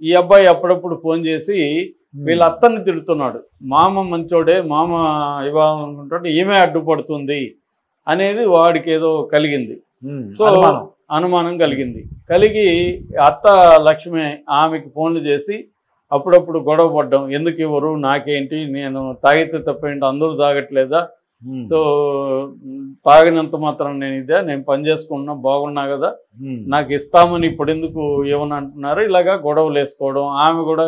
ఈ అబ్బాయి అప్పుడప్పుడు ఫోన్ చేసి వీళ్ళ అత్తని తిడుతున్నాడు. మామ మంచోడే, మామ ఇవ్వాలనుకుంటుంటే ఈమె అడ్డుపడుతుంది అనేది వాడికి ఏదో కలిగింది. సో అనుమానం కలిగి అత్త లక్ష్మి ఆమెకి ఫోన్లు చేసి అప్పుడప్పుడు గొడవ పడ్డం. ఎందుకు ఇవ్వరు, నాకేంటి, నేను తాగితే తప్పేంటి, అందరూ తాగట్లేదా, సో తాగినంత మాత్రం నేను పని చేసుకున్నా బాగున్నా కదా, నాకు ఇస్తామని ఇప్పుడు ఎందుకు ఇవ్వను అంటున్నారు. ఇలాగా గొడవలు వేసుకోవడం. ఆమె కూడా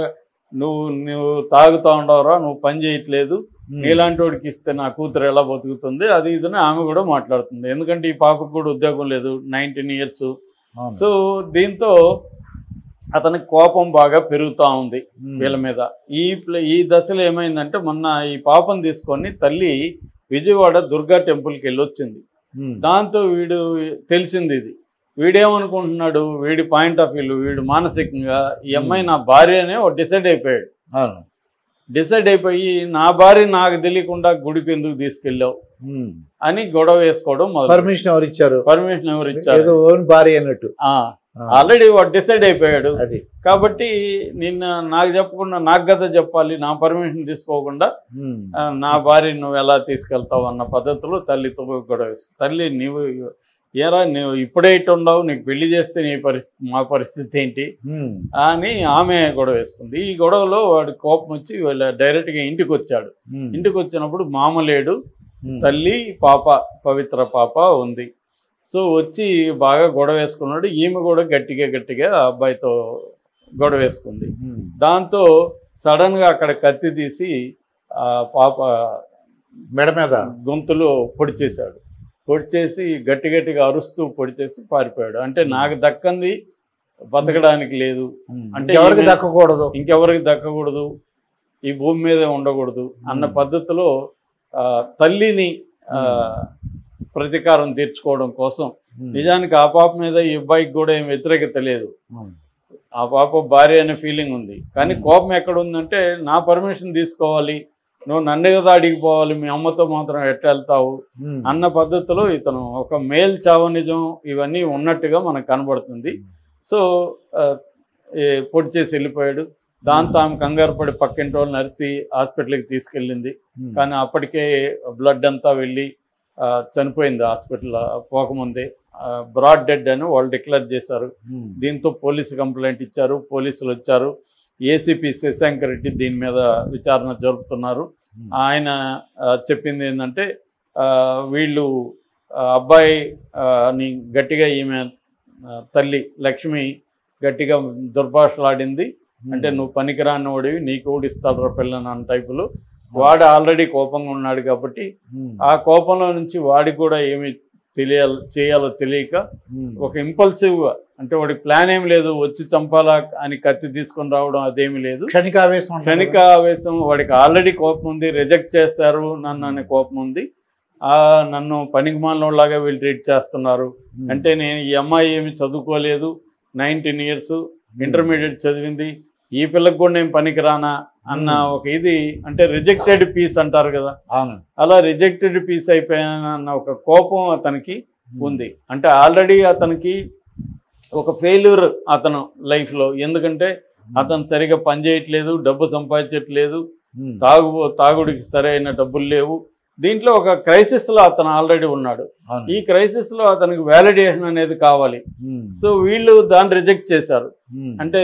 నువ్వు తాగుతా ఉండవరా, నువ్వు పని చేయట్లేదు, నీలాంటి వాడికి ఇస్తే నా కూతురు ఎలా బతుకుతుంది, అది ఇదని ఆమె కూడా మాట్లాడుతుంది. ఎందుకంటే ఈ పాపకు కూడా ఉద్యోగం లేదు, 19 years. సో దీంతో అతనికి కోపం బాగా పెరుగుతూ ఉంది వీళ్ళ మీద. ఈ దశలో ఏమైందంటే మొన్న ఈ పాపను తీసుకొని తల్లి విజయవాడ దుర్గా టెంపుల్కి వెళ్ళొచ్చింది. దాంతో వీడు తెలిసింది ఇది. వీడేమనుకుంటున్నాడు, వీడి పాయింట్ ఆఫ్ వ్యూ, వీడు మానసికంగా ఈ అమ్మాయి నా భార్యనే డిసైడ్ అయిపోయాడు. డిసైడ్ అయిపోయి నా భార్య నాకు తెలియకుండా గుడికి ఎందుకు తీసుకెళ్ళావు అని గొడవ వేసుకోవడం. పర్మిషన్ ఎవరు ఇచ్చారు భార్య అన్నట్టు ఆల్రెడీ వాడు డిసైడ్ అయిపోయాడు. కాబట్టి నిన్న నాకు చెప్పకుండా నాకు కదా చెప్పాలి, నా పర్మిషన్ తీసుకోకుండా నా భార్య నువ్వు ఎలా తీసుకెళ్తావు అన్న పద్ధతిలో తల్లితో గొడవ వేసుకుంది. తల్లి నువ్వు ఇప్పుడే ఇటు ఉండవు, నీకు పెళ్లి చేస్తే మా పరిస్థితి ఏంటి అని ఆమె గొడవ వేసుకుంది. ఈ గొడవలో వాడి కోపం వచ్చి డైరెక్ట్గా ఇంటికి వచ్చాడు. ఇంటికి వచ్చినప్పుడు మామ లేడు, తల్లి పాప పవిత్ర పాప ఉంది. సో వచ్చి బాగా గొడవ వేసుకున్నాడు. ఈమె కూడా గట్టిగా అబ్బాయితో గొడవ వేసుకుంది. దాంతో సడన్గా అక్కడ కత్తి తీసి పాప మెడ మీద గొంతులో పొడిచేసి గట్టిగా అరుస్తూ పొడిచేసి పారిపోయాడు. అంటే నాకు దక్కంది బతకడానికి లేదు, అంటే ఇంకెవరికి దక్కకూడదు, ఈ భూమి మీదే ఉండకూడదు అన్న పద్ధతిలో తల్లిని ప్రతీకారం తీర్చుకోవడం కోసం. నిజానికి ఆ పాప మీద ఈ అబ్బాయికి కూడా ఏం వ్యతిరేకత లేదు, ఆ పాప భార్య అనే ఫీలింగ్ ఉంది. కానీ కోపం ఎక్కడ ఉందంటే నా పర్మిషన్ తీసుకోవాలి, నువ్వు నన్ను కదా అడిగిపోవాలి, మీ అమ్మతో మాత్రం ఎట్లా వెళ్తావు అన్న పద్ధతిలో ఇతను ఒక మేల్ చావనిజం ఇవన్నీ ఉన్నట్టుగా మనకు కనబడుతుంది. సో పొడి చేసి వెళ్ళిపోయాడు. దాంతో ఆమె కంగారు పడి పక్కింటి వాళ్ళు నర్సి హాస్పిటల్కి తీసుకెళ్ళింది. కానీ అప్పటికే బ్లడ్ అంతా వెళ్ళి చనిపోయింది. హాస్పిటల్ పోకముందే బ్రాడ్ డెడ్ అని వాళ్ళు డిక్లేర్ చేశారు. దీంతో పోలీసు కంప్లైంట్ ఇచ్చారు, పోలీసులు వచ్చారు. ఏసీపీ శశాంకర్ రెడ్డి దీని మీద విచారణ జరుపుతున్నారు. ఆయన చెప్పింది ఏంటంటే వీళ్ళు అబ్బాయిని గట్టిగా ఈమె తల్లి లక్ష్మి గట్టిగా దుర్భాషలాడింది. అంటే నువ్వు పనికిరాని వాడివి, నీకు ఓడిస్తాడు పిల్లని అన్న టైపులో. వాడు ఆల్రెడీ కోపంగా ఉన్నాడు కాబట్టి ఆ కోపంలో నుంచి వాడికి కూడా ఏమి చేయాలో తెలియక ఒక ఇంపల్సివ్గా, అంటే వాడికి ప్లాన్ ఏమి లేదు, వచ్చి చంపాలా అని కత్తి తీసుకొని రావడం అదేమి లేదు, క్షణికావేశం. వాడికి ఆల్రెడీ కోపం ఉంది, రిజెక్ట్ చేస్తారు నన్ను అనే కోపం ఉంది. నన్ను పనికిమాలినోళ్ళలాగా వీళ్ళు ట్రీట్ చేస్తున్నారు. అంటే నేను ఈ అమ్మాయి ఏమి చదువుకోలేదు, 19 years, ఇంటర్మీడియట్ చదివింది, ఈ పిల్లకి కూడా నేను పనికిరానా అన్న ఒక ఇది, అంటే రిజెక్టెడ్ పీస్ అంటారు కదా, అలా రిజెక్టెడ్ పీస్ అయిపోయానన్న ఒక కోపం అతనికి ఉంది. అంటే ఆల్రెడీ అతనికి ఒక ఫెయిల్యూర్ అతను లైఫ్లో. ఎందుకంటే అతను సరిగా పనిచేయట్లేదు, డబ్బు సంపాదించట్లేదు, తాగుడికి సరైన డబ్బులు లేవు. దీంట్లో ఒక క్రైసిస్లో అతను ఆల్రెడీ ఉన్నాడు. ఈ క్రైసిస్లో అతనికి వ్యాలిడేషన్ అనేది కావాలి. సో వీళ్ళు దాన్ని రిజెక్ట్ చేశారు. అంటే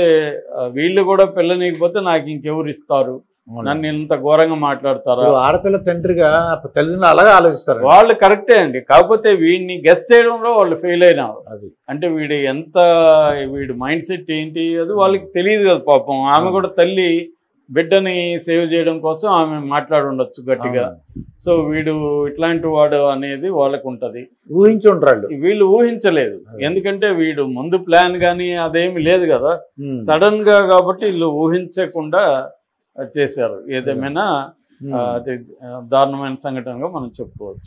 వీళ్ళు కూడా పిల్లనికపోతే నాకు ఇంకెవరు ఇస్తారు, నన్ను ఇంత ఘోరంగా మాట్లాడతారా. ఆడపిల్ల తండ్రిగా తల్లిదండ్రులు అలాగే ఆలోచిస్తారు. వాళ్ళు కరెక్టే అండి, కాకపోతే వీడిని గెస్ చేయడంలో వాళ్ళు ఫెయిల్ అయినారు. అంటే వీడి మైండ్ సెట్ ఏంటి అది వాళ్ళకి తెలియదు కదా పాపం. ఆమె కూడా తల్లి బిడ్డని సేవ్ చేయడం కోసం ఆమె మాట్లాడి ఉండొచ్చు గట్టిగా. సో వీడు ఇట్లాంటి వాడు అనేది వాళ్ళకు ఉంటుంది. ఊహించుంటారు, వీళ్ళు ఊహించలేదు. ఎందుకంటే వీడు ముందు ప్లాన్ కానీ అదేమి లేదు కదా, సడన్ గా కాబట్టి వీళ్ళు ఊహించకుండా చేశారు. ఏదేమైనా అది దారుణమైన సంఘటనగా మనం చెప్పుకోవచ్చు.